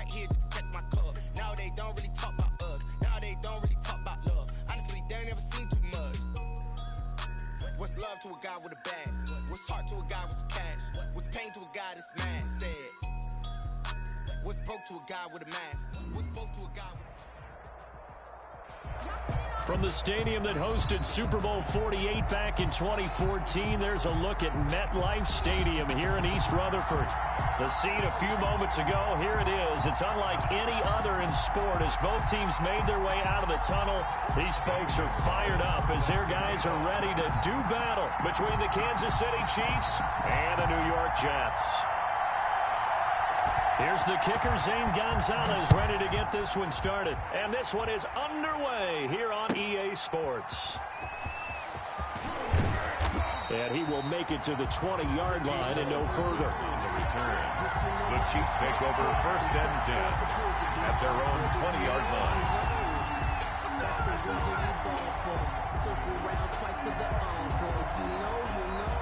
right here to protect my club. Now they don't really talk about us. Now they don't really talk about love. Honestly, they ain't never seen too much. What's love to a guy with a bag? What's heart to a guy with some cash? What's pain to a guy that's mad? Said. What's broke to a guy with a mask? What's both to a guy with a... From the stadium that hosted Super Bowl 48 back in 2014, there's a look at MetLife Stadium here in East Rutherford. The scene a few moments ago, here it is. It's unlike any other in sport as both teams made their way out of the tunnel. These folks are fired up as their guys are ready to do battle between the Kansas City Chiefs and the New York Jets. Here's the kicker, Zane Gonzalez, ready to get this one started. And this one is underway here on EA Sports. And he will make it to the 20-yard line and no further. The Chiefs take over 1st and 10 at their own 20-yard line. Circle round twice for the encore. If you know, you know.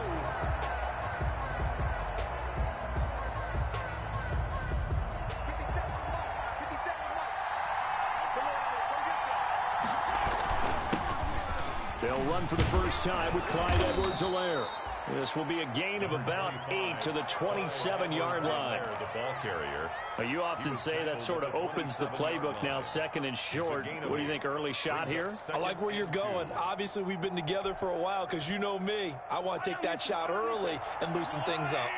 They'll run for the first time with Clyde Edwards-Helaire. This will be a gain of about 8 to the 27-yard line. The ball carrier. You often say that sort of opens the playbook now, 2nd and short. What do you think, early shot here? I like where you're going. Obviously, we've been together for a while because you know me. I want to take that shot early and loosen things up.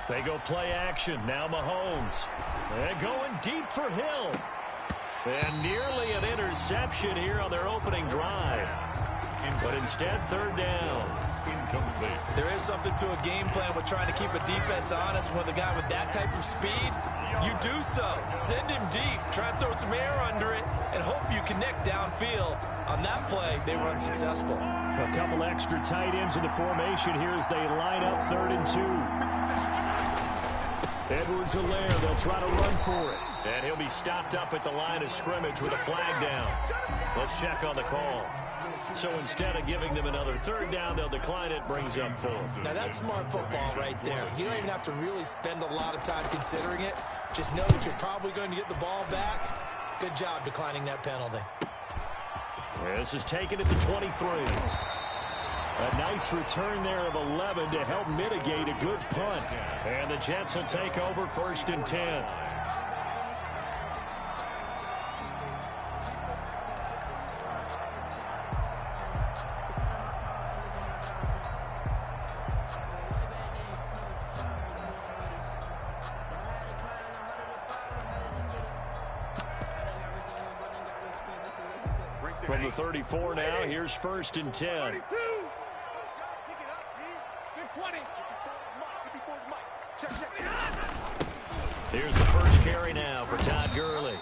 They go play action. Now Mahomes. They're going deep for Hill. And nearly an interception here on their opening drive. But instead, 3rd down. Incomplete. There is something to a game plan with trying to keep a defense honest. With a guy with that type of speed, you do so. Send him deep. Try and throw some air under it and hope you connect downfield. On that play, they were unsuccessful. A couple extra tight ends in the formation here as they line up 3rd and 2. Edwards-Helaire, they'll try to run for it. And he'll be stopped up at the line of scrimmage with a flag down. Let's check on the call. So instead of giving them another 3rd down, they'll decline it, brings up 4th. Now that's smart football right there. You don't even have to really spend a lot of time considering it. Just know that you're probably going to get the ball back. Good job declining that penalty. This is taken at the 23. A nice return there of 11 to help mitigate a good punt. And the Jets will take over 1st and 10. From the 34 now, here's 1st and 10. Here's the first carry now for Todd Gurley.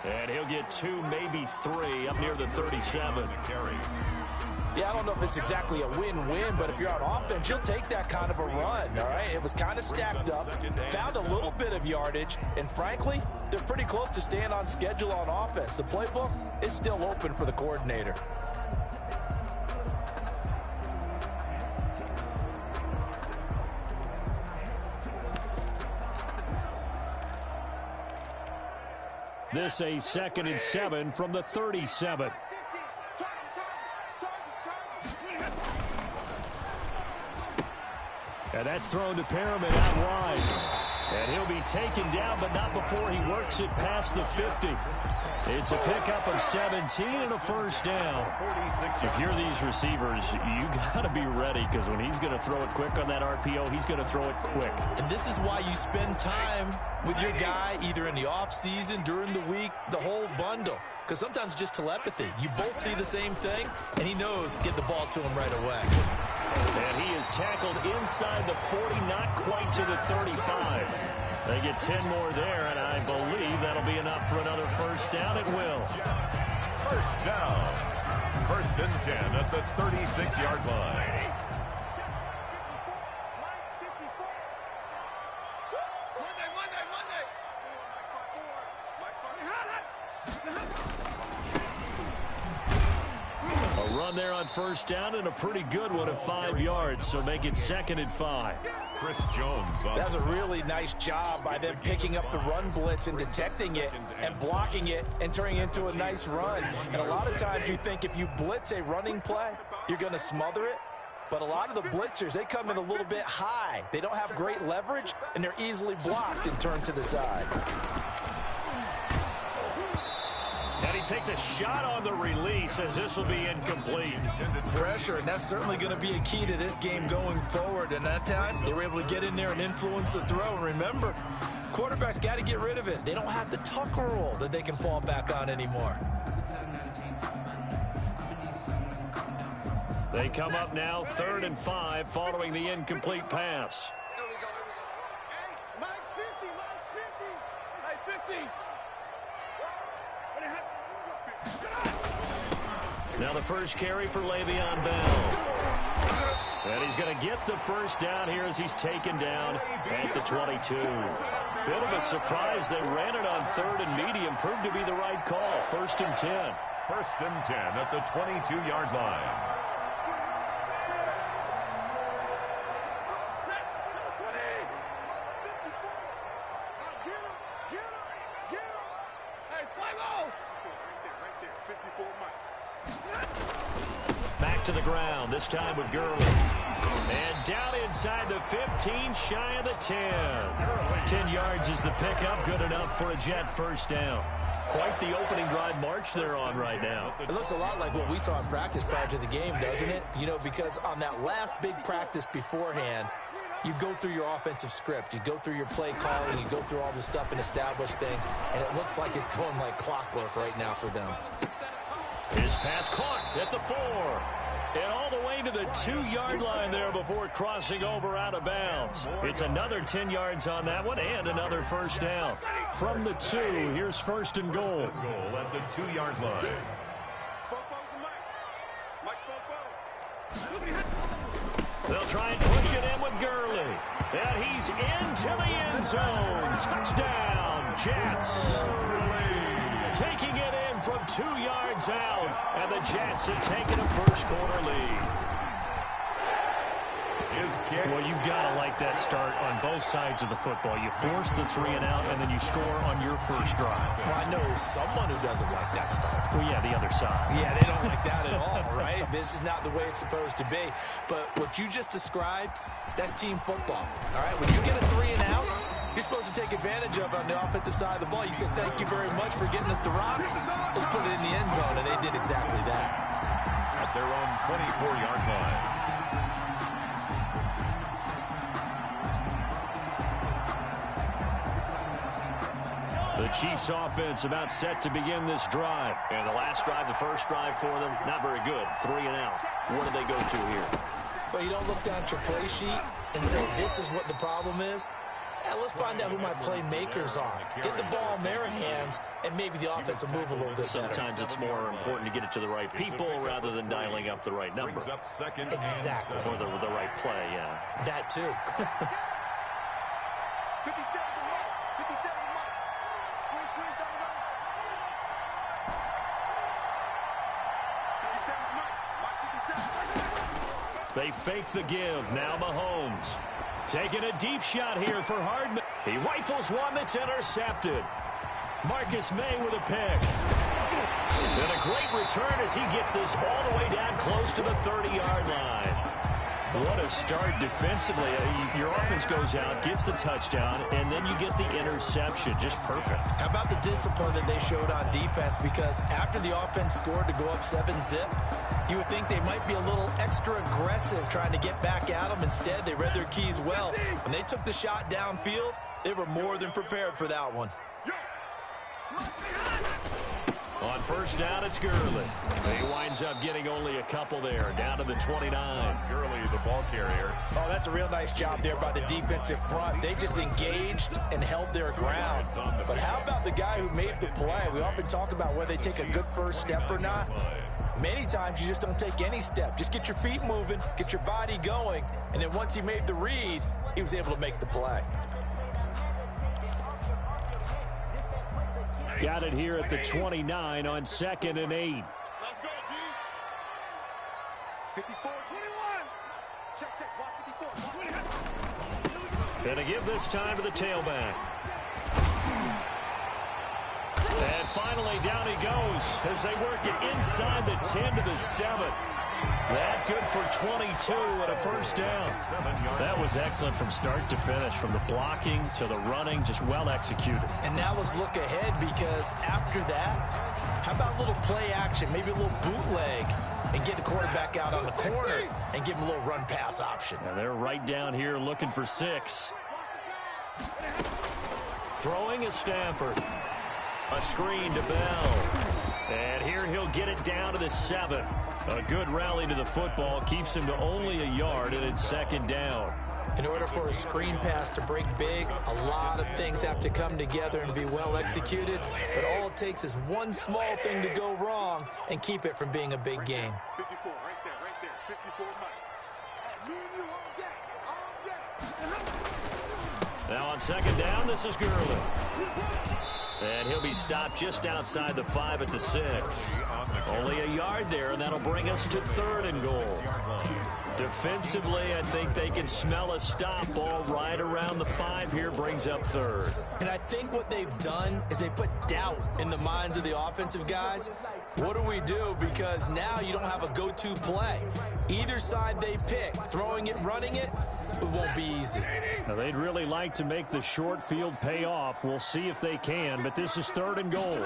And he'll get 2, maybe 3, up near the 37. Yeah, I don't know if it's exactly a win-win, but if you're on offense, you'll take that kind of a run, all right? It was kind of stacked up, found a little bit of yardage, and frankly, they're pretty close to staying on schedule on offense. The playbook is still open for the coordinator. This a 2nd and 7 from the 37. And that's thrown to Perriman out wide. And he'll be taken down, but not before he works it past the 50. It's a pickup of 17 and a 1st down. If you're these receivers, you got to be ready because when he's going to throw it quick on that RPO, he's going to throw it quick. And this is why you spend time with your guy either in the offseason, during the week, the whole bundle. Because sometimes it's just telepathy. You both see the same thing, and he knows get the ball to him right away. And he is tackled inside the 40, not quite to the 35. They get 10 more there, and I believe that'll be enough for another 1st down. It will. 1st down. 1st and 10 at the 36-yard line. A run there on 1st down and a pretty good one of 5 yards, so make it 2nd and 5. Chris Jones. That was a really nice job by them picking up the run blitz and detecting it and blocking it and turning it into a nice run. And a lot of times you think if you blitz a running play, you're going to smother it. But a lot of the blitzers, they come in a little bit high. They don't have great leverage, and they're easily blocked and turned to the side. And he takes a shot on the release as this will be incomplete. Pressure, and that's certainly going to be a key to this game going forward. And that time, they were able to get in there and influence the throw. And remember, quarterbacks got to get rid of it. They don't have the tuck rule that they can fall back on anymore. They come up now 3rd and 5 following the incomplete pass. Here we go. Hey, Mike's 50, Mike's 50. Hey, 50. Now the first carry for Le'Veon Bell. And he's going to get the first down here as he's taken down at the 22. Bit of a surprise. They ran it on 3rd and medium. Proved to be the right call. 1st and 10. 1st and 10 at the 22-yard line. Back to the ground, this time with Gurley. And down inside the 15, shy of the 10. 10 yards is the pickup, good enough for a Jet first down. Quite the opening drive march they're on right now. It looks a lot like what we saw in practice prior to the game, doesn't it? You know, because on that last big practice beforehand, you go through your offensive script. You go through your play calling. You go through all the stuff and establish things. And it looks like it's going like clockwork right now for them. His pass caught at the 4. And all the way to the 2-yard line there before crossing over out of bounds. It's another 10 yards on that one and another first down. From the 2, here's 1st and goal. Goal at the 2-yard line. They'll try and push it in with Gurley. And he's into the end zone. Touchdown, Jets. Taking it in from 2 yards out. And the Jets have taken a first-quarter lead. Well, you've got to like that start on both sides of the football. You force the 3 and out, and then you score on your first drive. Well, I know someone who doesn't like that start. Well, yeah, the other side. Yeah, they don't like that at all, right? This is not the way it's supposed to be. But what you just described, that's team football, all right? When you get a 3 and out, you're supposed to take advantage of it on the offensive side of the ball. You said, thank you very much for getting us the rock. Let's put it in the end zone, and they did exactly that. At their own 24-yard line. The Chiefs offense about set to begin this drive. And the last drive, the first drive for them, not very good. 3 and out. What do they go to here? Well, you don't look down at your play sheet and say, this is what the problem is. Yeah, let's find out who my playmakers are. Get the ball in their hands, and maybe the offense will move a little bit better. Sometimes it's more important to get it to the right people rather than dialing up the right number. Exactly. Or the right play, yeah. That too. 57. Squeeze, down. 57. They fake the give. Now Mahomes. Taking a deep shot here for Hardman. He rifles one that's intercepted. Marcus May with a pick. And a great return as he gets this all the way down close to the 30-yard line. What a start defensively. Your offense goes out, gets the touchdown, and then you get the interception. Just perfect. How about the discipline that they showed on defense? Because after the offense scored to go up 7-zip, you would think they might be a little extra aggressive trying to get back at them. Instead, they read their keys well. When they took the shot downfield, they were more than prepared for that one. On first down, it's Gurley. He winds up getting only a couple there, down to the 29. Gurley, the ball carrier. Oh, that's a real nice job there by the defensive front. They just engaged and held their ground. But how about the guy who made the play? We often talk about whether they take a good first step or not. Many times you just don't take any step. Just get your feet moving, get your body going, and then once he made the read, he was able to make the play. Got it here at the 29 on 2nd and 8. Let's go, G. 54, 21. Check, watch 54. And to give this time to the tailback. And finally, down he goes as they work it inside the 10 to the 7. That good for 22 and a first down. That was excellent from start to finish, from the blocking to the running, just well executed. And now let's look ahead, because after that, how about a little play action, maybe a little bootleg, and get the quarterback out on the corner and give him a little run-pass option. And they're right down here looking for 6. Throwing is Stafford. A screen to Bell. And here he'll get it down to the 7. A good rally to the football keeps him to only a yard, and it's second down. In order for a screen pass to break big, a lot of things have to come together and be well executed. But all it takes is one small thing to go wrong and keep it from being a big game. 54, right there, 54 Mike. Me and you on deck, Now on second down, this is Gurley. And he'll be stopped just outside the 5 at the 6. Only a yard there, and that'll bring us to 3rd and goal. Defensively, I think they can smell a stop. Ball right around the 5 here, brings up 3rd. And I think what they've done is they put doubt in the minds of the offensive guys. What do we do? Because now you don't have a go-to play. Either side they pick, throwing it, running it, it won't be easy. Now, they'd really like to make the short field pay off. We'll see if they can, but this is 3rd and goal.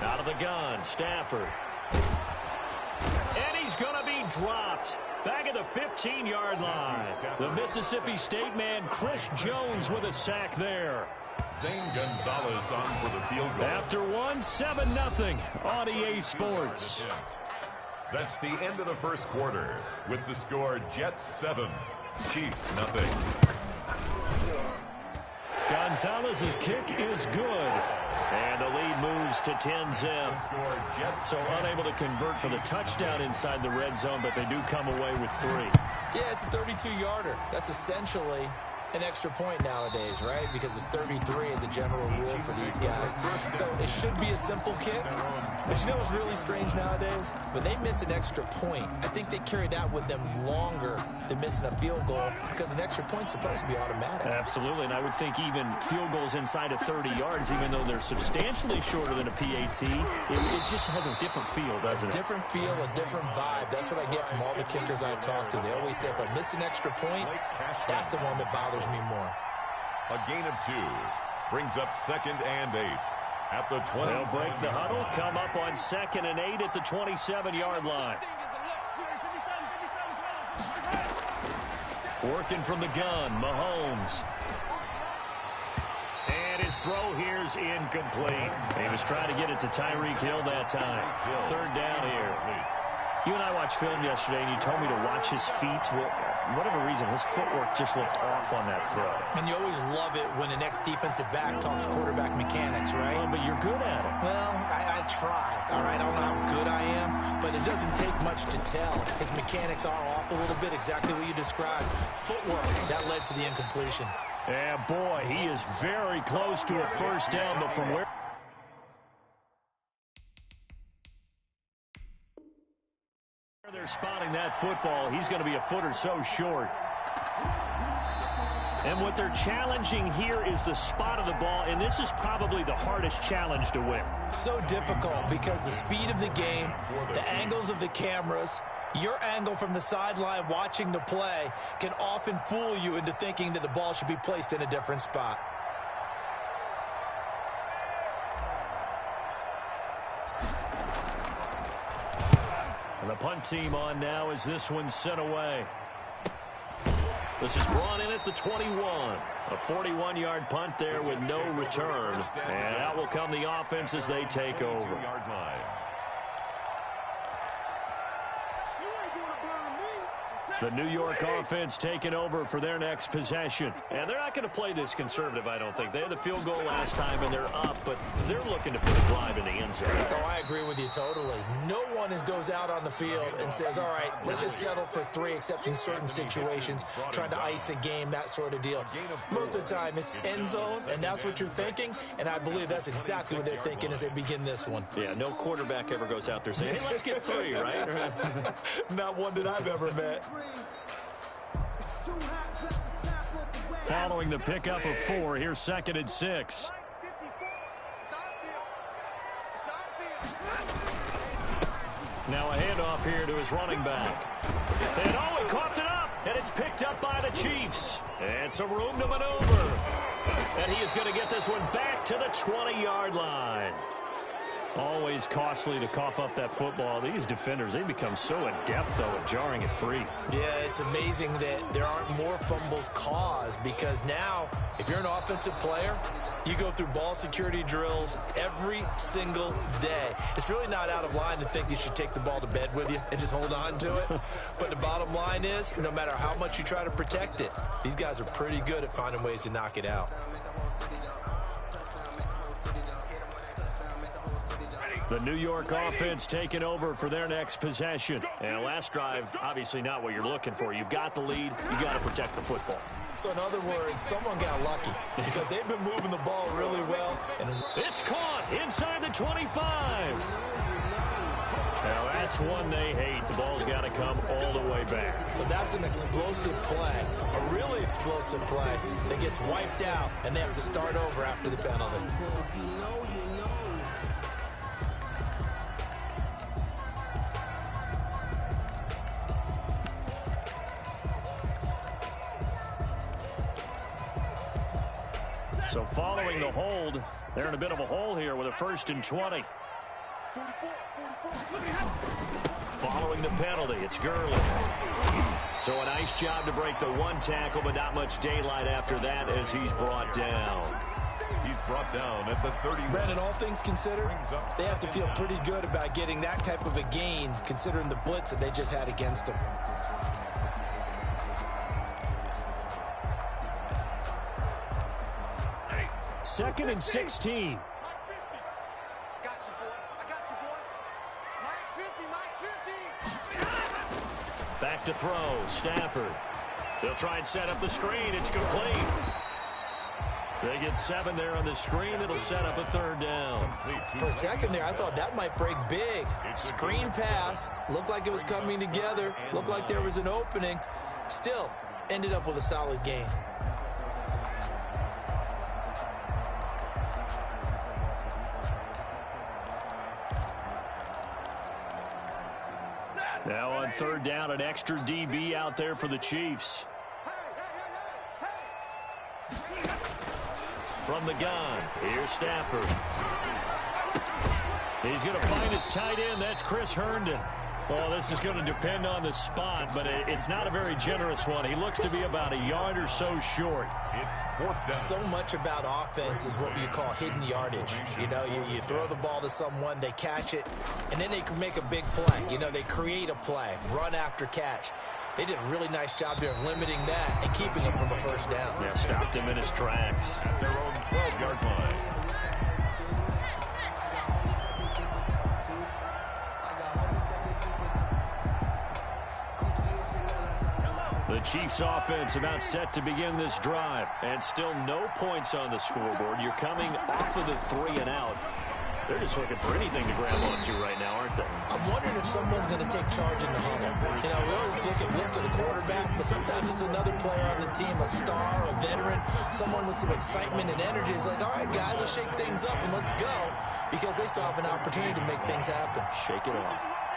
Out of the gun, Stafford. And he's going to be dropped. Back at the 15-yard line. The Mississippi State man, Chris Jones, with a sack there. Zane Gonzalez on for the field goal. After one, 7-0 on EA Sports. That's the end of the first quarter with the score Jets 7, Chiefs 0. Gonzalez's kick is good. And the lead moves to 10-0. So unable to convert for the touchdown inside the red zone, but they do come away with 3. Yeah, it's a 32-yarder. That's essentially an extra point nowadays, right? Because it's 33 as a general rule for these guys. So it should be a simple kick. But you know what's really strange nowadays? When they miss an extra point, I think they carry that with them longer than missing a field goal, because an extra point's supposed to be automatic. Absolutely, and I would think even field goals inside of 30 yards, even though they're substantially shorter than a PAT, it just has a different feel, doesn't it? A different feel, a different vibe. That's what I get from all the kickers I talk to. They always say, if I miss an extra point, that's the one that bothers me more. A gain of 2 brings up 2nd and 8 at the 20. They'll break the huddle, come up on 2nd and 8 at the 27-yard line. Working from the gun, Mahomes. And his throw here's incomplete. He was trying to get it to Tyreek Hill that time. 3rd down here. You and I watched film yesterday, and you told me to watch his feet. Well, for whatever reason, his footwork just looked off on that throw. And you always love it when the next defensive back talks quarterback mechanics, right? Well, but you're good at it. Well, I try, all right? I don't know how good I am, but it doesn't take much to tell. His mechanics are off a little bit, exactly what you described. Footwork, that led to the incompletion. Yeah, boy, he is very close to a first down, but from where they're spotting that football, he's going to be a foot or so short. And what they're challenging here is the spot of the ball, and this is probably the hardest challenge to win. So difficult because the speed of the game, the angles of the cameras, your angle from the sideline watching the play can often fool you into thinking that the ball should be placed in a different spot. And the punt team on now as this one's sent away. This is brought in at the 21. A 41-yard punt there with no return. And out will come the offense as they take over. The New York offense taking over for their next possession. And they're not going to play this conservative, I don't think. They had the field goal last time, and they're up, but they're looking to put a drive in the end zone. Oh, I agree with you totally. No one goes out on the field and says, all right, let's just settle for 3, except in certain situations, trying to ice a game, that sort of deal. Most of the time, it's end zone, and that's what you're thinking, and I believe that's exactly what they're thinking as they begin this one. Yeah, no quarterback ever goes out there saying, hey, let's get 3, right? Not one that I've ever met. following the pickup of 4. Here's 2nd and 6. Now a handoff here to his running back. And he coughed it up, and it's picked up by the Chiefs. And some room to maneuver. And he is going to get this one back to the 20-yard line. Always costly to cough up that football. These defenders, they become so adept, though, at jarring it free. Yeah, it's amazing that there aren't more fumbles caused, because now, if you're an offensive player, you go through ball security drills every single day. It's really not out of line to think you should take the ball to bed with you and just hold on to it. But the bottom line is, no matter how much you try to protect it, these guys are pretty good at finding ways to knock it out. The New York offense taking over for their next possession. And last drive, obviously not what you're looking for. You've got the lead. You got to protect the football. So in other words, someone got lucky because they've been moving the ball really well. And it's caught inside the 25. Now that's one they hate. The ball's got to come all the way back. So that's an explosive play, a really explosive play that gets wiped out, and they have to start over after the penalty. So following the hold, they're in a bit of a hole here with a 1st and 20. Following the penalty, it's Gurley. So a nice job to break the 1 tackle, but not much daylight after that as he's brought down. He's brought down at the 30. Brandon, all things considered, they have to feel pretty good about getting that type of a gain, considering the blitz that they just had against them. Second and 16. Back to throw, Stafford. They'll try and set up the screen. It's complete. They get 7 there on the screen. It'll set up a 3rd down. For a second there, I thought that might break big. Screen pass. Looked like it was coming together. Looked like there was an opening. Still, ended up with a solid gain. Now on 3rd down, an extra DB out there for the Chiefs. From the gun, here's Stafford. He's going to find his tight end. That's Chris Herndon. Well, this is going to depend on the spot, but it's not a very generous one. He looks to be about a yard or so short. It's 4th down. So much about offense is what you call hidden yardage. You know, you throw the ball to someone, they catch it, and then they can make a big play. You know, they create a play, run after catch. They did a really nice job there of limiting that and keeping him from a 1st down. Yeah, stopped him in his tracks. At their own 12-yard line. The Chiefs offense about set to begin this drive, and still no points on the scoreboard. You're coming off of the 3 and out. They're just looking for anything to grab onto right now, aren't they? I'm wondering if someone's going to take charge in the huddle. You know, we always look to the quarterback, but sometimes it's another player on the team, a star, a veteran, someone with some excitement and energy. It's like, all right, guys, let's shake things up and let's go, because they still have an opportunity to make things happen. Shake it off.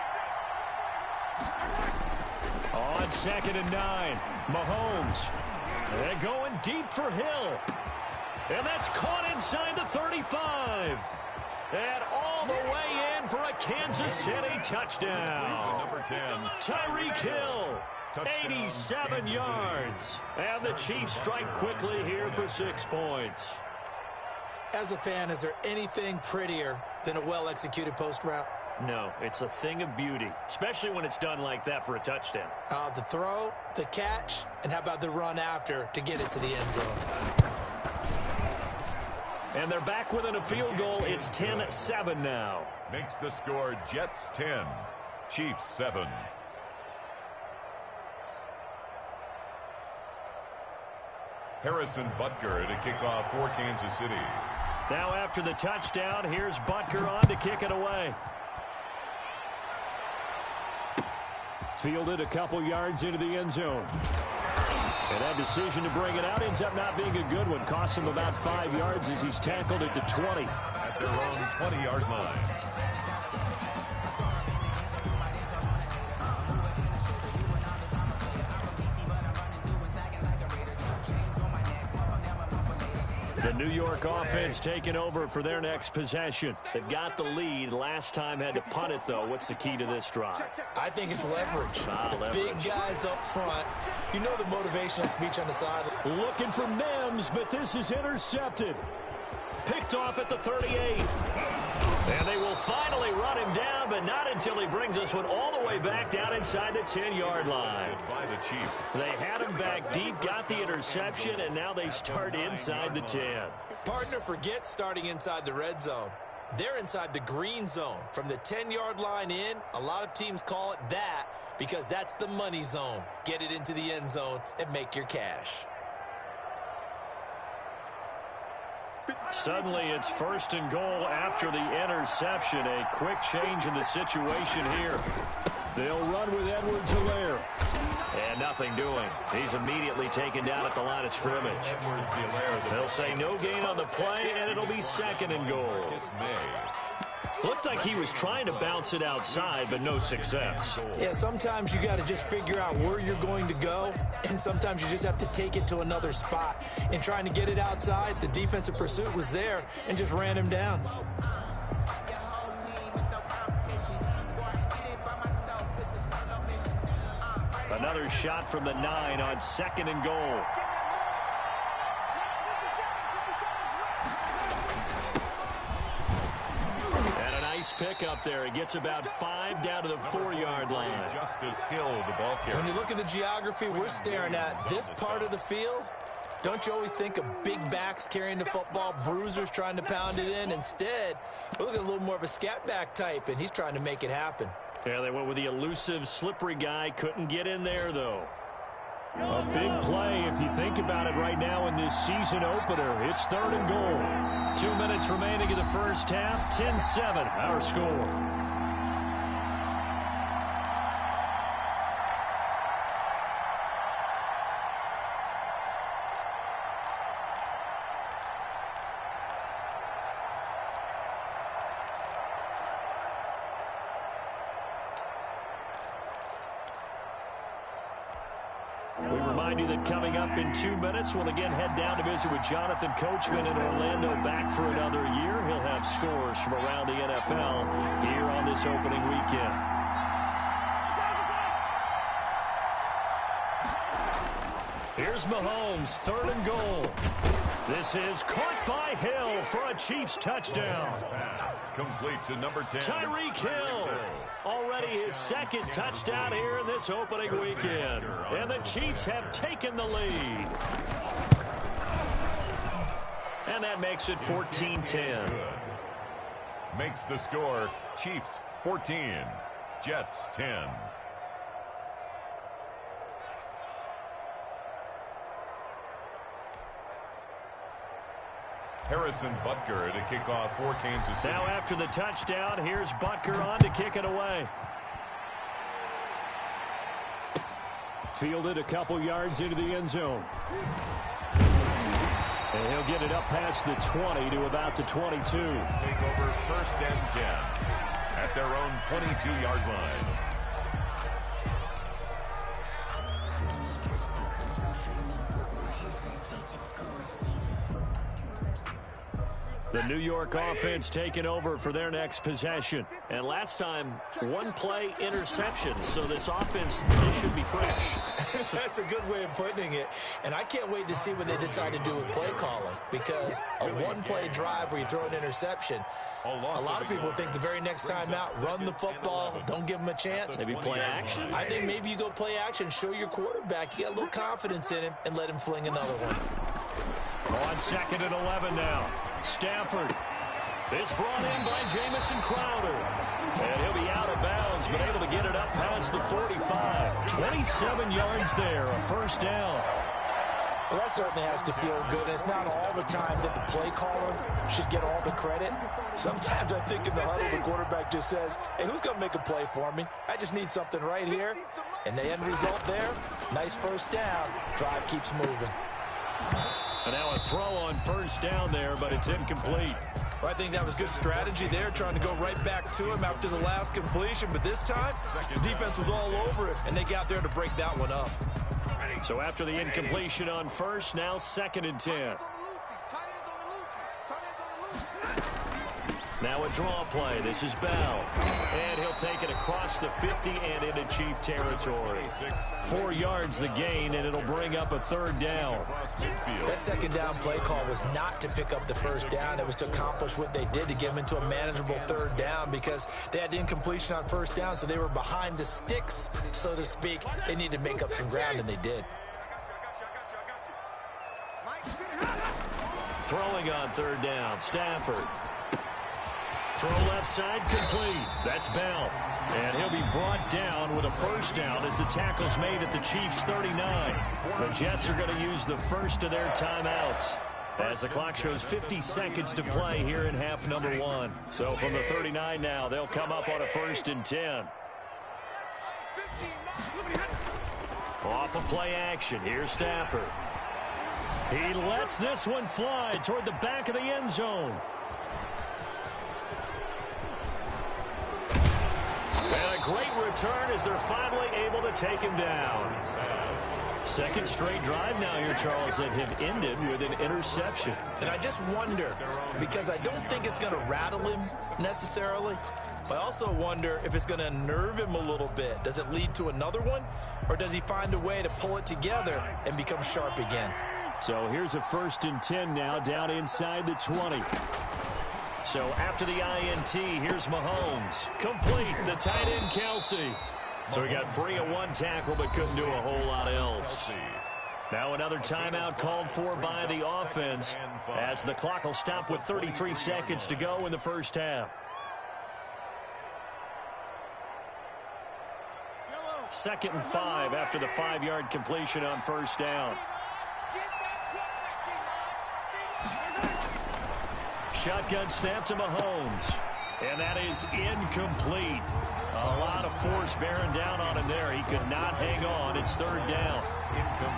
On 2nd and 9, Mahomes. They're going deep for Hill. And that's caught inside the 35. And all the way in for a Kansas City touchdown. Number 10. Tyreek Hill, 87 yards. And the Chiefs strike quickly here for 6 points. As a fan, is there anything prettier than a well-executed post route? No, it's a thing of beauty, especially when it's done like that for a touchdown. The throw, the catch, and how about the run after to get it to the end zone? And they're back within a field goal. It's 10-7 now. Makes the score Jets 10, Chiefs 7. Harrison Butker to kick off for Kansas City. Now after the touchdown, here's Butker on to kick it away. Fielded a couple yards into the end zone. And that decision to bring it out ends up not being a good one. Costs him about 5 yards as he's tackled at the 20. At their own 20-yard line. The New York offense taking over for their next possession. They've got the lead. Last time had to punt it, though. What's the key to this drive? I think it's leverage. Leverage. Big guys up front. You know the motivational speech on the side. Looking for Mims, but this is intercepted. Picked off at the 38. And they will finally run him down, but not until he brings this one all the way back down inside the 10-yard line. By the Chiefs. They had him back deep, got the interception, and now they start inside the 10. Partner, forget starting inside the red zone. They're inside the green zone. From the 10-yard line in, a lot of teams call it that because that's the money zone. Get it into the end zone and make your cash. Suddenly it's 1st and goal after the interception. A quick change in the situation here. They'll run with Edwards-Helaire. And nothing doing. He's immediately taken down at the line of scrimmage. They'll say no gain on the play, and it'll be 2nd and goal. Looked like he was trying to bounce it outside, but no success. Yeah, sometimes you got to just figure out where you're going to go, and sometimes you just have to take it to another spot. In trying to get it outside, the defensive pursuit was there and just ran him down. Another shot from the 9 on 2nd and goal. Pick up there. He gets about 5 down to the 4-yard line. Justice Hill, the ball carrier. When you look at the geography we're staring at, this part of the field, don't you always think of big backs carrying the football, bruisers trying to pound it in? Instead, we're looking at a little more of a scat back type, and he's trying to make it happen. Yeah, they went with the elusive, slippery guy. Couldn't get in there, though. A big play if you think about it right now in this season opener. It's 3rd and goal. 2 minutes remaining in the first half. 10-7 our score. We remind you that coming up in 2 minutes, we'll again head down to visit with Jonathan Coachman in Orlando, back for another year. He'll have scores from around the NFL here on this opening weekend. Here's Mahomes, 3rd and goal. This is caught by Hill for a Chiefs touchdown. Pass complete to number 10. Tyreek Hill. Already his 2nd touchdown here in this opening weekend. And the Chiefs have taken the lead. And that makes it 14-10. Makes the score Chiefs 14, Jets 10. Harrison Butker to kick off for Kansas City. Now after the touchdown, here's Butker on to kick it away. Fielded a couple yards into the end zone. And he'll get it up past the 20 to about the 22. Take over 1st and 10 at their own 22-yard line. The New York offense taking over for their next possession. And last time, 1-play interception. So this offense, they should be fresh. That's a good way of putting it. And I can't wait to see what they decide to do with play calling. Because a 1-play drive where you throw an interception, a lot of people think the very next time out, run the football, don't give them a chance. Maybe play action? I think maybe you go play action, show your quarterback you got a little confidence in him, and let him fling another one. On 2nd and 11 now. Stafford. It's brought in by Jamison Crowder. And he'll be out of bounds, but able to get it up past the 45. 27 yards there, a 1st down. Well, that certainly has to feel good. And it's not all the time that the play caller should get all the credit. Sometimes I think in the huddle, the quarterback just says, hey, who's going to make a play for me? I just need something right here. And the end result there, nice first down. Drive keeps moving. And now a throw on first down there, but it's incomplete. Well, I think that was good strategy there, trying to go right back to him after the last completion. But this time, the defense was all over it, and they got there to break that one up. So after the incompletion on first, now 2nd and 10. Now a draw play. This is Bell. And he'll take it across the 50 and into Chief territory. 4 yards the gain, and it'll bring up a 3rd down. That 2nd down play call was not to pick up the 1st down. It was to accomplish what they did, to get them into a manageable 3rd down, because they had the incompletion on 1st down, so they were behind the sticks, so to speak. They needed to make up some ground, and they did. Throwing on 3rd down, Stafford. Throw left side, complete. That's Bell. And he'll be brought down with a 1st down as the tackle's made at the Chiefs' 39. The Jets are going to use the first of their timeouts as the clock shows 50 seconds to play here in half number 1. So from the 39 now, they'll come up on a 1st and 10. Off of play action, here's Stafford. He lets this one fly toward the back of the end zone. And a great return as they're finally able to take him down. 2nd straight drive now here, Charles, that have ended with an interception. And I just wonder, because I don't think it's going to rattle him necessarily, but I also wonder if it's going to unnerve him a little bit. Does it lead to another one, or does he find a way to pull it together and become sharp again? So here's a 1st and 10 now, down inside the 20. So after the INT, here's Mahomes. Complete, the tight end, Kelsey. So he got free of 1 tackle, but couldn't do a whole lot else. Now another timeout called for by the offense, as the clock will stop with 33 seconds to go in the 1st half. 2nd and 5 after the 5-yard completion on 1st down. Shotgun snap to Mahomes. And that is incomplete. A lot of force bearing down on him there. He could not hang on. It's 3rd down.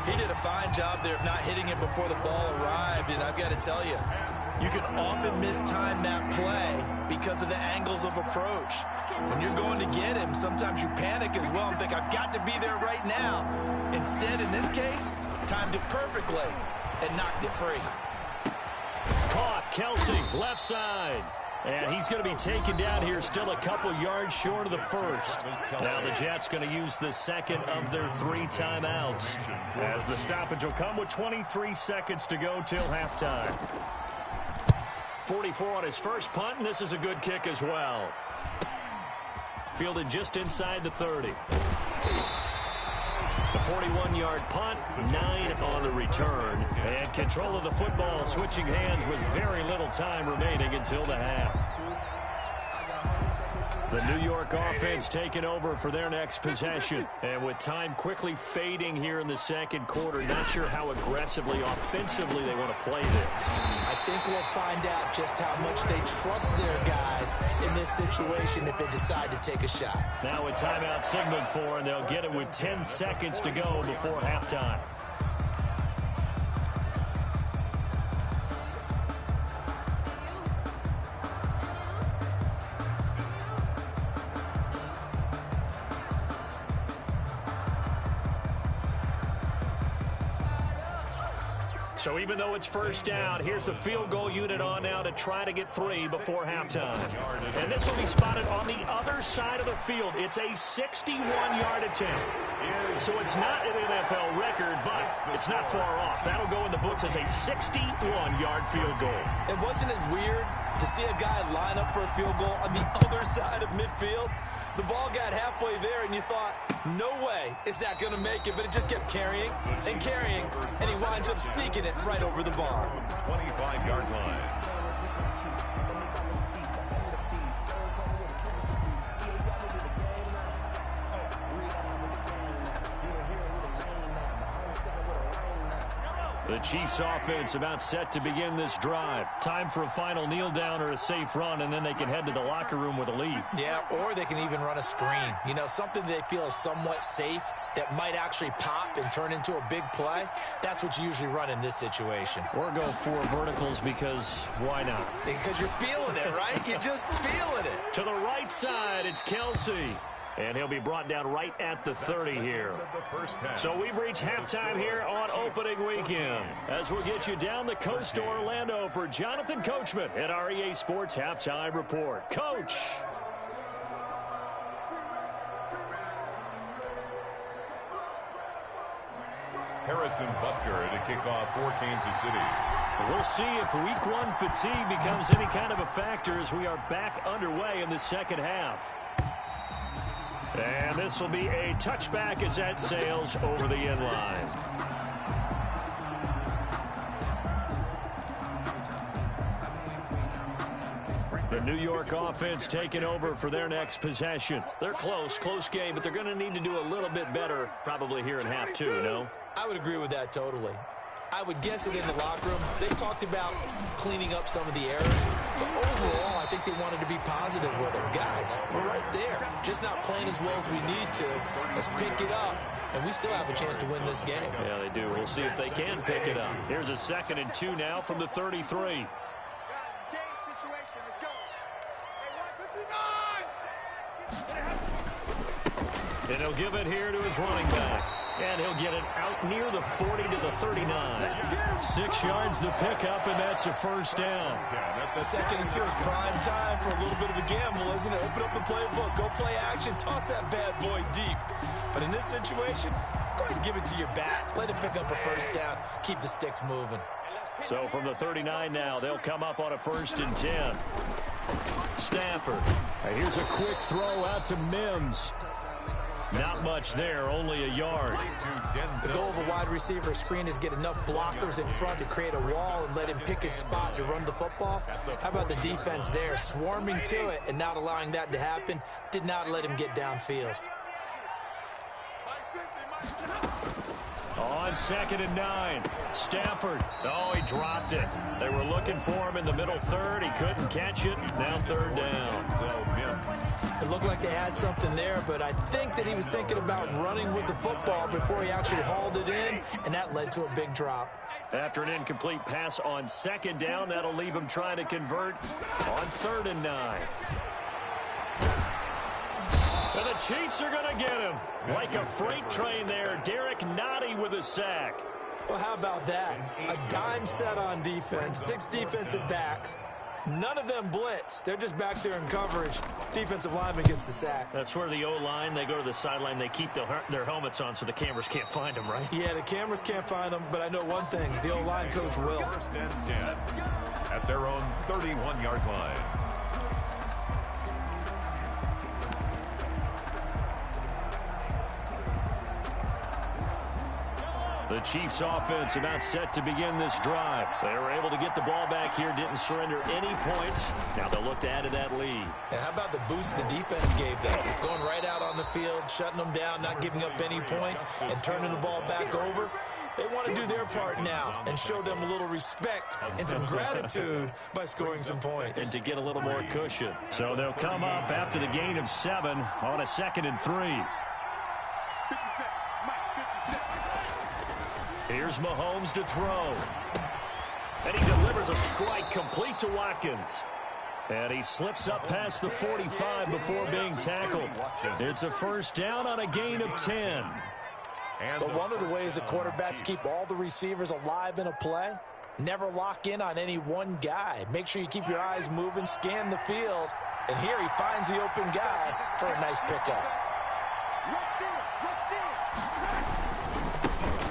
He did a fine job there of not hitting it before the ball arrived. And I've got to tell you, you can often mistime that play because of the angles of approach. When you're going to get him, sometimes you panic as well and think, I've got to be there right now. Instead, in this case, timed it perfectly and knocked it free. Caught, Kelsey, left side. And he's going to be taken down here, still a couple yards short of the 1st. Now the Jets going to use the 2nd of their 3 timeouts, as the stoppage will come with 23 seconds to go till halftime. 44 on his first punt, and this is a good kick as well. Fielded just inside the 30. The 41-yard punt, 9 on the return. And control of the football switching hands with very little time remaining until the half. The New York offense taking over for their next possession. And with time quickly fading here in the 2nd quarter, not sure how aggressively, offensively they want to play this. I think we'll find out just how much they trust their guys in this situation if they decide to take a shot. Now a timeout signaled for, and they'll get it with 10 seconds to go before halftime. So even though it's 1st down, here's the field goal unit on now to try to get 3 before halftime. And this will be spotted on the other side of the field. It's a 61-yard attempt. So it's not an NFL record, but it's not far off. That'll go in the books as a 61-yard field goal. And wasn't it weird to see a guy line up for a field goal on the other side of midfield? The ball got halfway there, and you thought, no way is that going to make it, but it just kept carrying, and he winds up sneaking it right over the bar. 25-yard line. The Chiefs offense about set to begin this drive. Time for a final kneel down or a safe run, and then they can head to the locker room with a lead. Yeah, or they can even run a screen. You know, something they feel is somewhat safe that might actually pop and turn into a big play. That's what you usually run in this situation. Or go 4 verticals because why not? Because you're feeling it, right? You're just feeling it. To the right side, it's Kelsey. And he'll be brought down right at the 30 here. So we've reached halftime here on opening weekend. As we'll get you down the coast to Orlando for Jonathan Coachman at our EA Sports Halftime Report. Coach. Harrison Butker to kick off for Kansas City. We'll see if week 1 fatigue becomes any kind of a factor as we are back underway in the second half. And this will be a touchback as that sails over the end line. The New York offense taking over for their next possession. They're close game, but they're going to need to do a little bit better probably here in half 2, no? I would agree with that totally. I would guess it in the locker room. They talked about cleaning up some of the errors, but overall, I think they wanted to be positive with them. Guys, we're right there. Just not playing as well as we need to. Let's pick it up, and we still have a chance to win this game. Yeah, they do. We'll see if they can pick it up. Here's a 2nd and 2 now from the 33. And he'll give it here to his running back. And he'll get it out near the 40 to the 39. 6 yards the pickup, and that's a first down. 2nd and 2 is prime time for a little bit of a gamble, isn't it? Open up the playbook, go play action, toss that bad boy deep. But in this situation, go ahead and give it to your back. Let him pick up a first down. Keep the sticks moving. So from the 39 now, they'll come up on a 1st and 10. Stafford. Here's a quick throw out to Mims. Not much there, only a yard. The goal of a wide receiver screen is get enough blockers in front to create a wall and let him pick his spot to run the football. How about the defense there, swarming to it and not allowing that to happen? Did not let him get downfield. On 2nd and 9, Stafford. Oh, he dropped it. They were looking for him in the middle 3rd. He couldn't catch it. Now 3rd down. It looked like they had something there, but I think that he was thinking about running with the football before he actually hauled it in, and that led to a big drop. After an incomplete pass on 2nd down, that'll leave him trying to convert on 3rd and 9. And the Chiefs are going to get him. Like a freight train there, Derek Nottie with a sack. Well, how about that? A dime set on defense, 6 defensive backs. None of them blitz. They're just back there in coverage. Defensive lineman gets the sack. That's where the O-line, they go to the sideline, they keep their helmets on so the cameras can't find them, right? Yeah, the cameras can't find them, but I know one thing. The O-line coach will. 1st and 10 at their own 31-yard line. The Chiefs offense about set to begin this drive. They were able to get the ball back here, didn't surrender any points. Now they'll look to add to that lead. And how about the boost the defense gave them? Going right out on the field, shutting them down, not giving up any points, and turning the ball back over. They want to do their part now and show them a little respect and some gratitude by scoring some points. And to get a little more cushion. So they'll come up after the gain of 7 on a 2nd and 3. Here's Mahomes to throw. And he delivers a strike complete to Watkins. And he slips up past the 45 before being tackled. It's a first down on a gain of 10. But one of the ways that quarterbacks keep all the receivers alive in a play, never lock in on any one guy. Make sure you keep your eyes moving, scan the field. And here he finds the open guy for a nice pickup.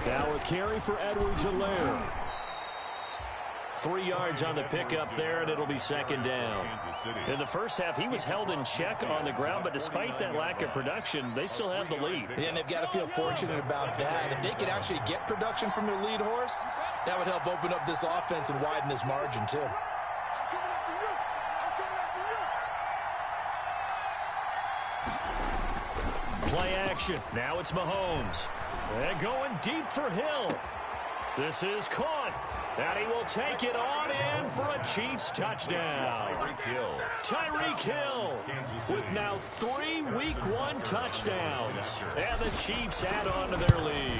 Now a carry for Edwards-Helaire. 3 yards on the pickup there, and it'll be 2nd down. In the first half, he was held in check on the ground, but despite that lack of production, they still have the lead. Yeah, and they've got to feel fortunate about that. If they could actually get production from their lead horse, that would help open up this offense and widen this margin, too. Play action. Now it's Mahomes. And going deep for Hill. This is caught. And he will take it on in for a Chiefs touchdown. Tyreek Hill with now 3 Week 1 touchdowns. And the Chiefs add on to their lead.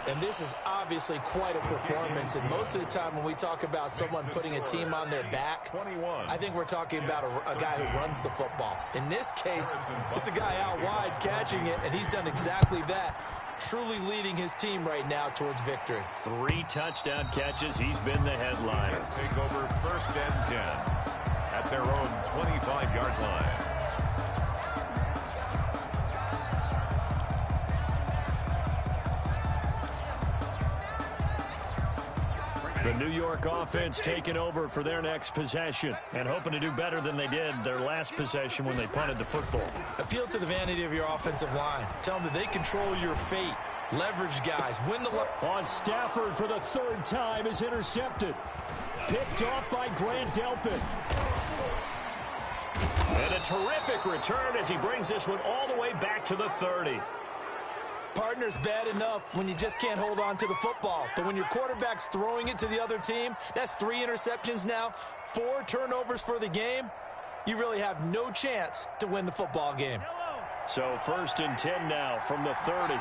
And this is obviously quite a performance. And most of the time when we talk about someone putting a team on their back, I think we're talking about a guy who runs the football. In this case, it's a guy out wide catching it, and he's done exactly that. Truly leading his team right now towards victory. 3 touchdown catches. He's been the headliner. Take over 1st and 10 at their own 25-yard line. The New York offense taking over for their next possession and hoping to do better than they did their last possession when they punted the football. Appeal to the vanity of your offensive line. Tell them that they control your fate. Leverage guys. Win the on Stafford for the 3rd time is intercepted. Picked off by Grant Delpit. And a terrific return as he brings this one all the way back to the 30. Partner's bad enough when you just can't hold on to the football. But when your quarterback's throwing it to the other team, that's 3 interceptions now, 4 turnovers for the game. You really have no chance to win the football game. So 1st and 10 now from the 30.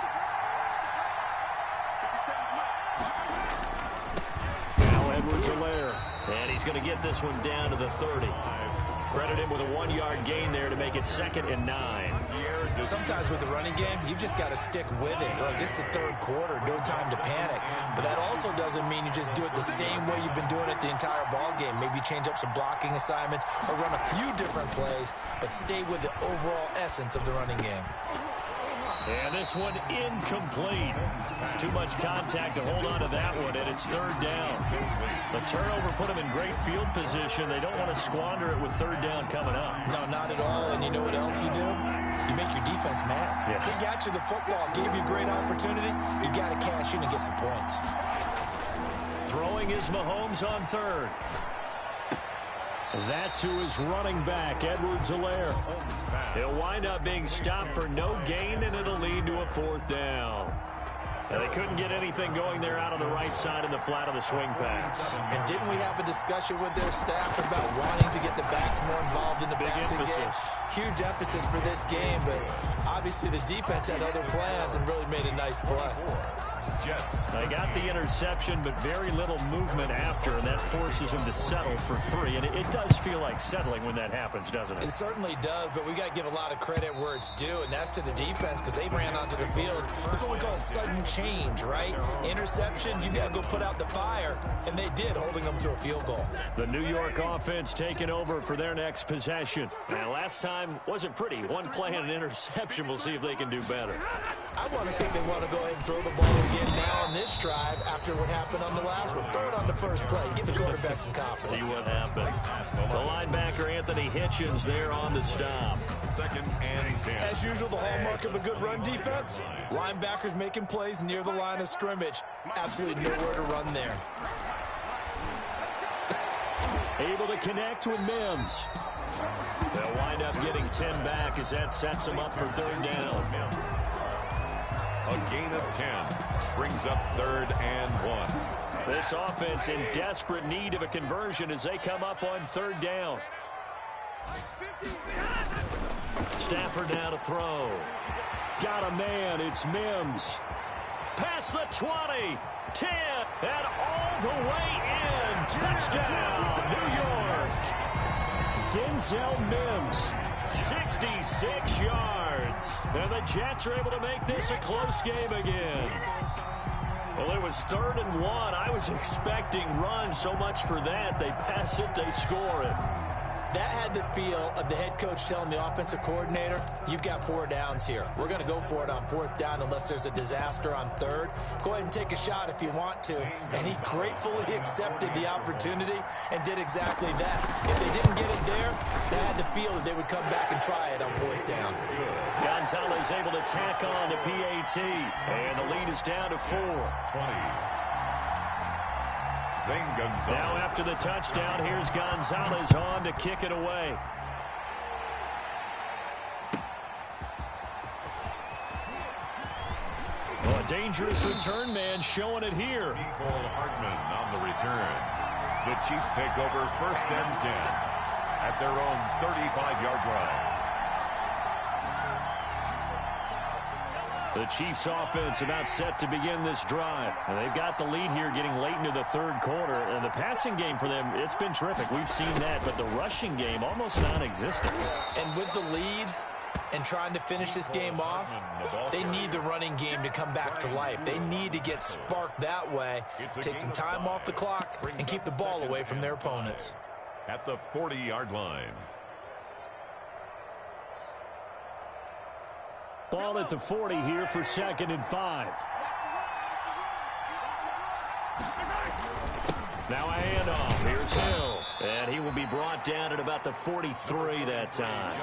Now Edwards-Helaire. And he's going to get this one down to the 30. Credit him with a 1-yard gain there to make it 2nd and 9. Sometimes with the running game, you've just got to stick with it. Look, it's the 3rd quarter, no time to panic. But that also doesn't mean you just do it the same way you've been doing it the entire ball game. Maybe change up some blocking assignments or run a few different plays, but stay with the overall essence of the running game. And this one incomplete. Too much contact to hold on to that one, and it's 3rd down. The turnover put them in great field position. They don't want to squander it with 3rd down coming up. No, not at all. And you know what else you do? You make your defense mad. Yeah. They got you the football, gave you a great opportunity. You got to cash in and get some points. Throwing is Mahomes on 3rd. That to his running back, Edwards-Helaire. He'll wind up being stopped for no gain, and it'll lead to a 4th down. And they couldn't get anything going there out on the right side in the flat of the swing pass. And didn't we have a discussion with their staff about wanting to get the backs more involved in the passing game? Huge emphasis for this game, but obviously the defense had other plans and really made a nice play. They got the interception, but very little movement after, and that forces them to settle for 3. And it does feel like settling when that happens, doesn't it? It certainly does, but we got to give a lot of credit where it's due, and that's to the defense because they ran onto the field. This is what we call sudden change, right? Interception, you got to go put out the fire, and they did, holding them to a field goal. The New York offense taking over for their next possession. And last time wasn't pretty. 1 play and an interception. We'll see if they can do better. I want to see if they want to go ahead and throw the ball again now on this drive after what happened on the last one. Throw it on the first play. Give the quarterback some confidence. See what happens. The linebacker, Anthony Hitchens, there on the stop. 2nd and 10. As usual, the hallmark of a good run defense, linebackers making plays near the line of scrimmage. Absolutely nowhere to run there. Able to connect with Mims. They'll wind up getting 10 back as that sets them up for 3rd down. A gain of 10 brings up 3rd and 1. This offense in desperate need of a conversion as they come up on 3rd down. Stafford now to throw. Got a man. It's Mims. Past the 20. 10. And all the way in. Touchdown, New York. Denzel Mims. 66 yards. And the Jets are able to make this a close game again. Well, it was 3rd and 1. I was expecting runs. So much for that. They pass it, they score it. That had the feel of the head coach telling the offensive coordinator, you've got 4 downs here. We're going to go for it on 4th down unless there's a disaster on 3rd. Go ahead and take a shot if you want to. And he gratefully accepted the opportunity and did exactly that. If they didn't get it there, they had the feel that they would come back and try it on 4th down. Gonzalez able to tack on the PAT. And the lead is down to 4. 20. Now after the touchdown, here's Gonzalez on to kick it away. dangerous return man showing it here. Nicole Hartman on the return. The Chiefs take over 1st and 10 at their own 35-yard line. The Chiefs offense about set to begin this drive. And they've got the lead here getting late into the 3rd quarter. And the passing game for them, it's been terrific. We've seen that, but the rushing game almost non-existent. And with the lead and trying to finish this game off, they need the running game to come back to life. They need to get sparked that way, take some time off the clock, and keep the ball away from their opponents. At the 40-yard line. Ball at the 40 here for 2nd and 5. Now a handoff. Here's Hill. And he will be brought down at about the 43 that time.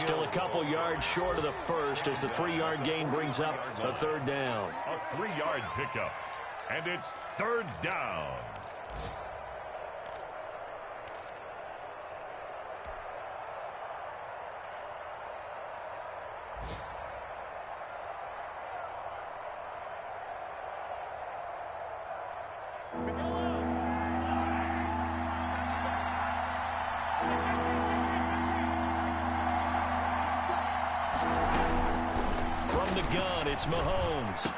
Still a couple yards short of the first as the 3-yard gain brings up a 3rd down. A 3-yard pickup. And it's 3rd down. It's Mahomes.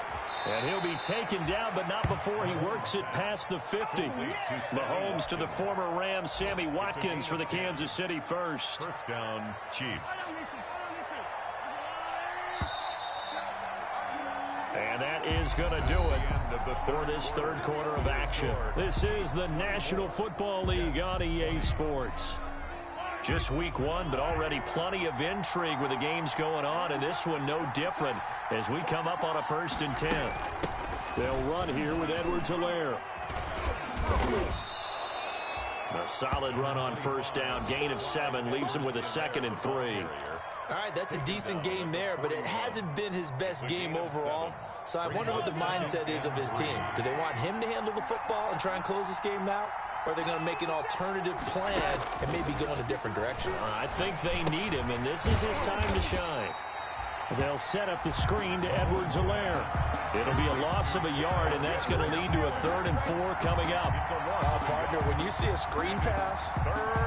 And he'll be taken down, but not before he works it past the 50. Mahomes to the former Rams, Sammy Watkins for the Kansas City first. 1st down, Chiefs. And that is going to do it for this 3rd quarter of action. This is the National Football League on EA Sports. Just week 1, but already plenty of intrigue with the games going on, and this one no different as we come up on a 1st and 10. They'll run here with Edwards-Helaire. A solid run on 1st down, gain of 7, leaves him with a 2nd and 3. All right, that's a decent game there, but it hasn't been his best game overall. So I wonder what the mindset is of his team. Do they want him to handle the football and try and close this game out? Or are they going to make an alternative plan and maybe go in a different direction? I think they need him, and this is his time to shine. They'll set up the screen to Edwards-Helaire. It'll be a loss of a yard, and that's going to lead to a 3rd and 4 coming up. Partner, when you see a screen pass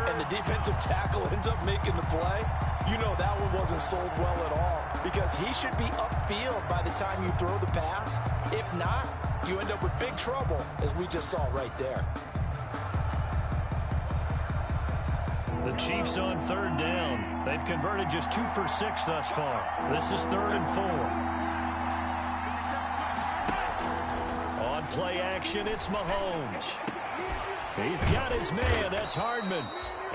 and the defensive tackle ends up making the play, you know that one wasn't sold well at all because he should be upfield by the time you throw the pass. If not, you end up with big trouble, as we just saw right there. The Chiefs on 3rd down. They've converted just 2 for 6 thus far. This is 3rd and 4. On play action, it's Mahomes. He's got his man. That's Hardman.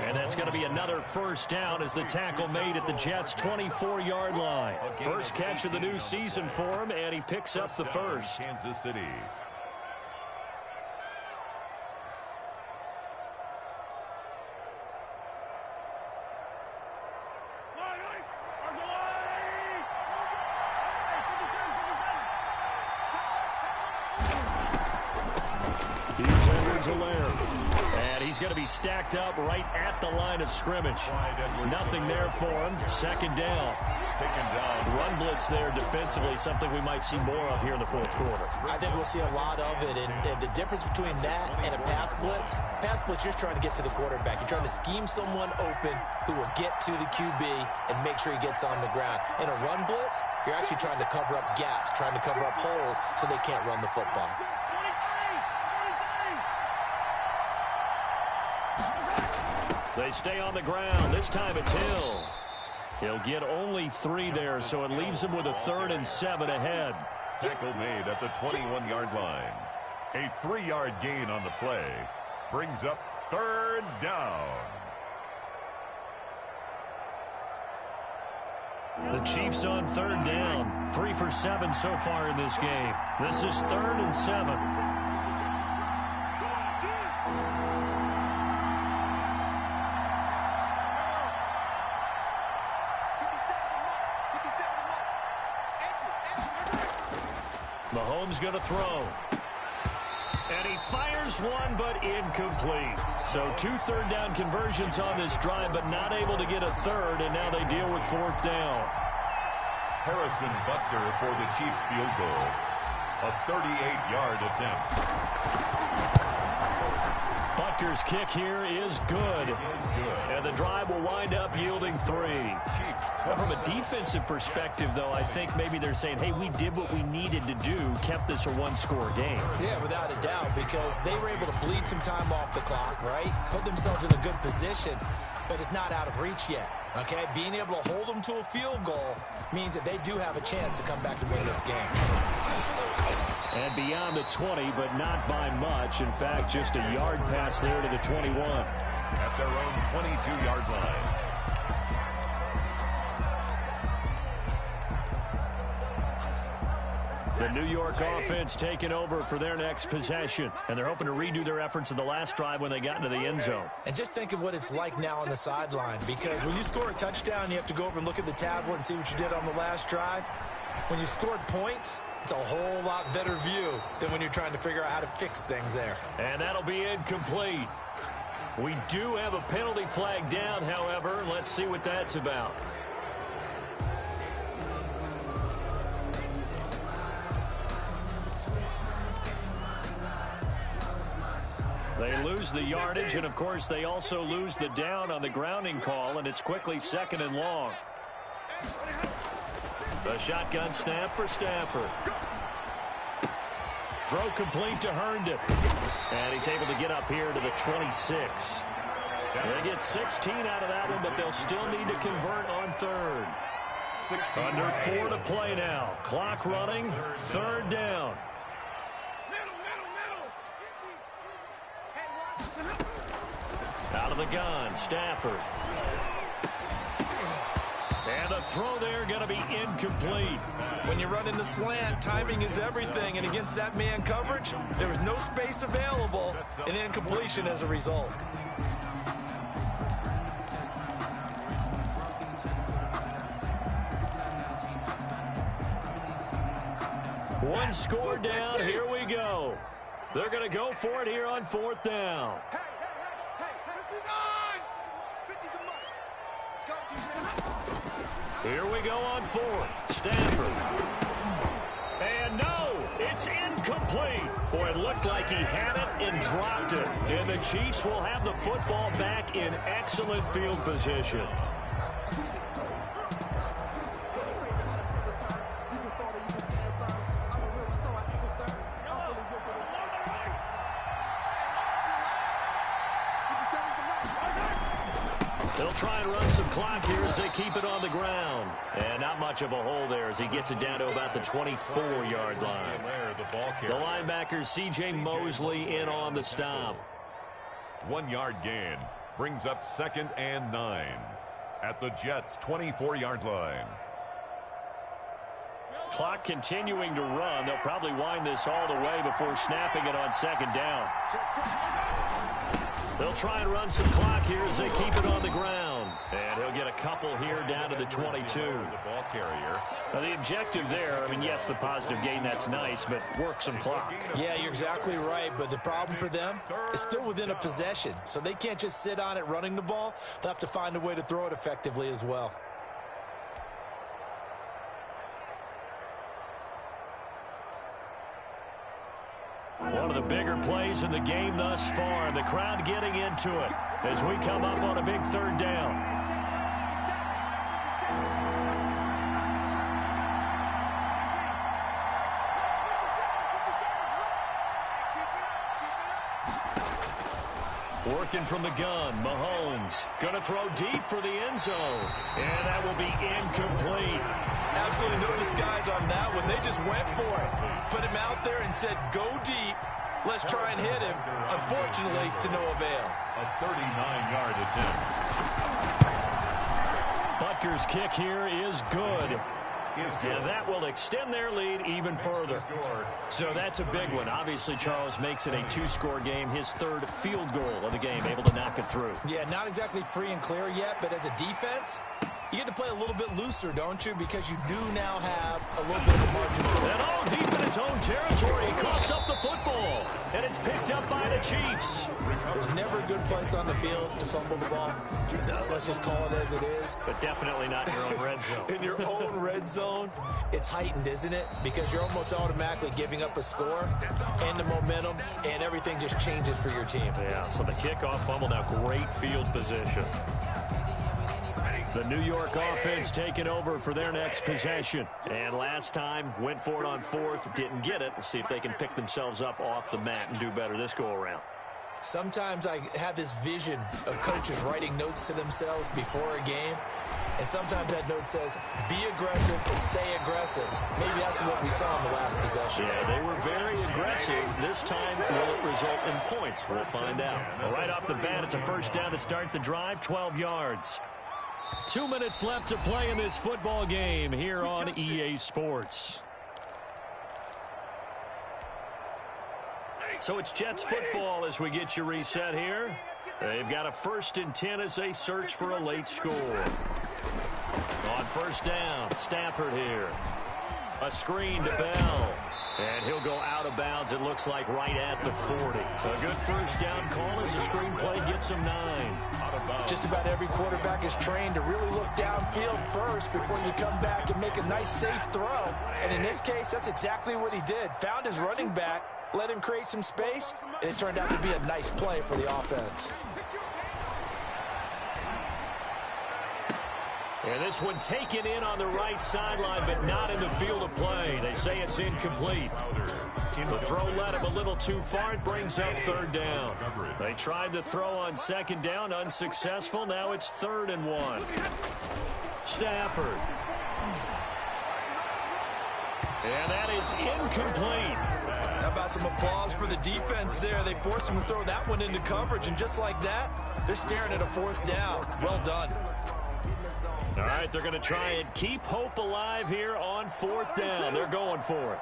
And that's going to be another 1st down as the tackle made at the Jets' 24-yard line. First catch of the new season for him, and he picks up the 1st. Kansas City. Here's Edwards-Helaire. And he's going to be stacked up right at the line of scrimmage. Nothing there for him. 2nd down. Run blitz there defensively, something we might see more of here in the 4th quarter. I think we'll see a lot of it, and the difference between that and a pass blitz, you're trying to get to the quarterback. You're trying to scheme someone open who will get to the QB and make sure he gets on the ground. In a run blitz, you're actually trying to cover up gaps, trying to cover up holes so they can't run the football. They stay on the ground. This time it's Hill. He'll get only 3 there, so it leaves him with a 3rd and 7 ahead. Tackle made at the 21-yard line. A 3-yard gain on the play brings up 3rd down. The Chiefs on 3rd down. 3 for 7 so far in this game. This is 3rd and 7. Mahomes going to throw. And he fires one, but incomplete. So 2 third-down conversions on this drive, but not able to get a 3rd, and now they deal with 4th down. Harrison Butker for the Chiefs field goal. A 38-yard attempt. Butker's kick here is good. And the drive will wind up yielding 3. Well, from a defensive perspective, though, I think maybe they're saying, hey, we did what we needed to do, kept this a one-score game. Yeah, without a doubt, because they were able to bleed some time off the clock, right? Put themselves in a good position, but it's not out of reach yet, okay? Being able to hold them to a field goal means that they do have a chance to come back and win this game. And beyond the 20, but not by much. In fact, just a yard pass there to the 21. At their own 22-yard line. The New York offense taking over for their next possession. And they're hoping to redo their efforts in the last drive when they got into the end zone. And just think of what it's like now on the sideline. Because when you score a touchdown, you have to go over and look at the tablet and see what you did on the last drive. When you scored points, it's a whole lot better view than when you're trying to figure out how to fix things there. And that'll be incomplete. We do have a penalty flag down, however. Let's see what that's about. They lose the yardage, and, of course, they also lose the down on the grounding call, and it's quickly 2nd and long. The shotgun snap for Stafford. Throw complete to Herndon. And he's able to get up here to the 26. They get 16 out of that one, but they'll still need to convert on 3rd. Under 4 to play now. Clock running, 3rd down. Out of the gun, Stafford. And the throw there going to be incomplete. When you run into slant, timing is everything. And against that man coverage, there was no space available, and incompletion as a result. One score down. Here we go. They're going to go for it here on 4th down. Here we go on 4th. Stafford. And no, it's incomplete. Boy, it looked like he had it and dropped it. And the Chiefs will have the football back in excellent field position. They'll try and run some clock here as they keep it on the ground. And not much of a hole there as he gets it down to about the 24-yard line. The linebacker, C.J. Mosley, in on the stop. 1-yard gain brings up 2nd and 9 at the Jets' 24-yard line. Clock continuing to run. They'll probably wind this all the way before snapping it on 2nd down. They'll try and run some clock here as they keep it on the ground. And he'll get a couple here down to the 22. The ball carrier. Now, the objective there, I mean, yes, the positive gain, that's nice, but work some clock. Yeah, you're exactly right, but the problem for them is still within a possession. So they can't just sit on it running the ball. They'll have to find a way to throw it effectively as well. One of the bigger plays in the game thus far, and the crowd getting into it as we come up on a big 3rd down. Working from the gun, Mahomes going to throw deep for the end zone, and that will be incomplete. Absolutely no disguise on that one. They just went for it. Put him out there and said, go deep. Let's try and hit him. Unfortunately, to no avail. A 39-yard attempt. Butker's kick here is good. And that will extend their lead even further. So that's a big one. Obviously, Charles makes it a 2-score game. His 3rd field goal of the game, able to knock it through. Yeah, not exactly free and clear yet, but as a defense, You get to play a little bit looser, don't you? Because you do now have a little bit of a margin. And all deep in his own territory, he coughs up the football. And it's picked up by the Chiefs. There's never a good place on the field to fumble the ball. Let's just call it as it is. But definitely not in your own red zone. In your own red zone, it's heightened, isn't it? Because you're almost automatically giving up a score and the momentum, and everything just changes for your team. Yeah, so the kickoff fumble, now great field position. The New York offense taking over for their next possession. And last time, went for it on fourth, didn't get it. We'll see if they can pick themselves up off the mat and do better this go-around. Sometimes I have this vision of coaches writing notes to themselves before a game. And sometimes that note says, be aggressive, stay aggressive. Maybe that's what we saw in the last possession. Yeah, they were very aggressive. This time, will it result in points? We'll find out. Well, right off the bat, it's a first down to start the drive, 12 yards. 2 minutes left to play in this football game here on EA Sports. So it's Jets football as we get you reset here. They've got a 1st and 10 as they search for a late score. On first down, Stafford here. A screen to Bell. And he'll go out of bounds, it looks like, right at the 40. A good first down call as the screen play gets him 9. Just about every quarterback is trained to really look downfield first before you come back and make a nice, safe throw. And in this case, that's exactly what he did. Found his running back, let him create some space, and it turned out to be a nice play for the offense. And this one taken in on the right sideline, but not in the field of play. They say it's incomplete. The throw led him a little too far. It brings up 3rd down. They tried the throw on 2nd down, unsuccessful. Now it's 3rd and 1. Stafford. And that is incomplete. How about some applause for the defense there? They forced him to throw that one into coverage, and just like that, they're staring at a 4th down. Well done. All right, they're going to try and keep hope alive here on 4th down. They're going for it.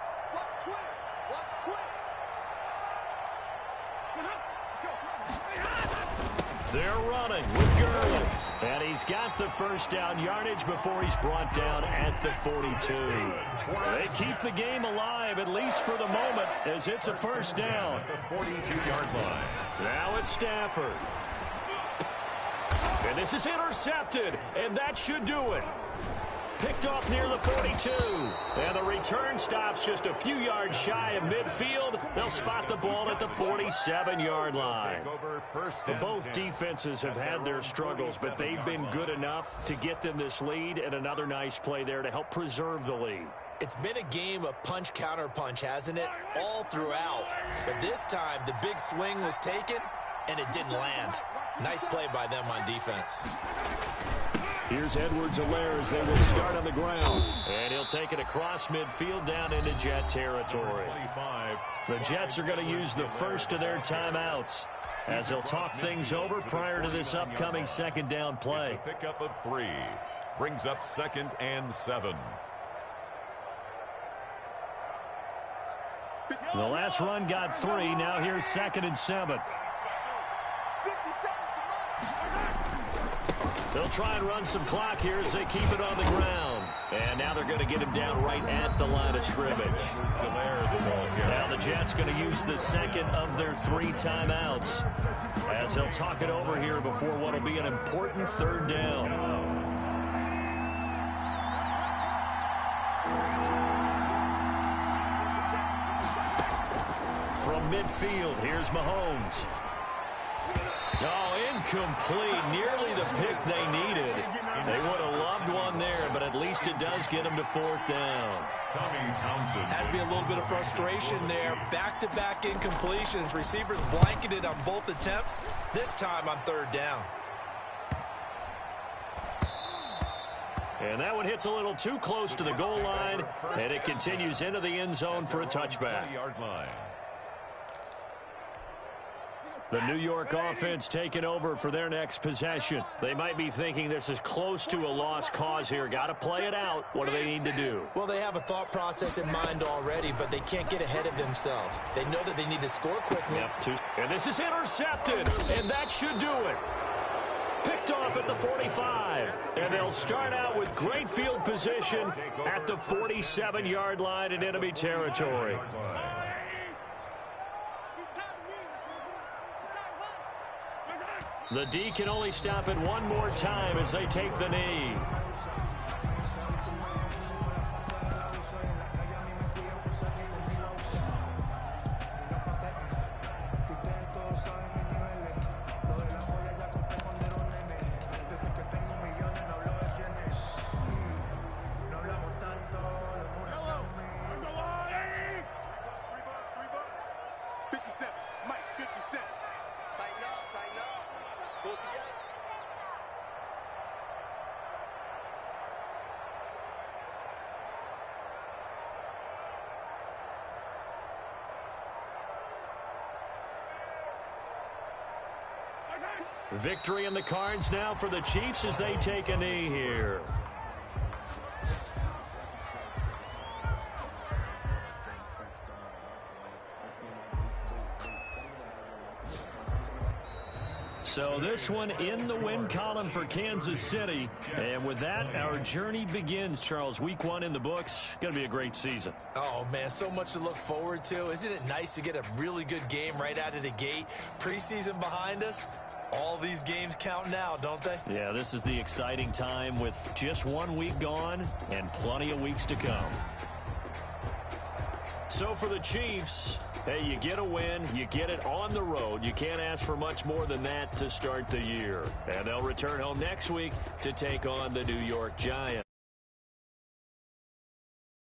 They're running with Gurley. And he's got the first down yardage before he's brought down at the 42. They keep the game alive, at least for the moment, as it's a first down. The 42-yard line. Now it's Stafford. And this is intercepted, and that should do it. Picked off near the 42. And the return stops just a few yards shy of midfield. They'll spot the ball at the 47-yard line. Both defenses have had their struggles, but they've been good enough to get them this lead, and another nice play there to help preserve the lead. It's been a game of punch-counter-punch, hasn't it? All throughout. But this time, the big swing was taken, and it didn't land. Nice play by them on defense. Here's Edwards-Helaire as they will start on the ground. And he'll take it across midfield down into Jet territory. The Jets are going to use the first of their timeouts as they'll talk things over prior to this upcoming 2nd down play. Pickup of 3. Brings up 2nd and 7. The last run got 3. Now here's 2nd and 7. They'll try and run some clock here as they keep it on the ground. And now they're going to get him down right at the line of scrimmage. Now the Jets going to use the 2nd of their 3 timeouts as they'll talk it over here before what will be an important 3rd down. From midfield, here's Mahomes. Oh, incomplete. Nearly the pick they needed. They would have loved one there, but at least it does get them to 4th down. Has to be a little bit of frustration there. Back-to-back incompletions. Receivers blanketed on both attempts, this time on 3rd down. And that one hits a little too close to the goal line, and it continues into the end zone for a touchback. The New York offense taking over for their next possession. They might be thinking this is close to a lost cause here. Got to play it out. What do they need to do? Well, they have a thought process in mind already, but they can't get ahead of themselves. They know that they need to score quickly. Yep, and this is intercepted, and that should do it. Picked off at the 45. And they'll start out with great field position at the 47-yard line in enemy territory. The D can only stop it one more time as they take the knee. Victory in the cards now for the Chiefs as they take a knee here. So this one in the win column for Kansas City. And with that, our journey begins, Charles. Week 1 in the books. Going to be a great season. Oh, man, so much to look forward to. Isn't it nice to get a really good game right out of the gate? Preseason behind us. All these games count now, don't they? Yeah, this is the exciting time with just 1 week gone and plenty of weeks to come. So for the Chiefs, hey, you get a win, you get it on the road. You can't ask for much more than that to start the year. And they'll return home next week to take on the New York Giants.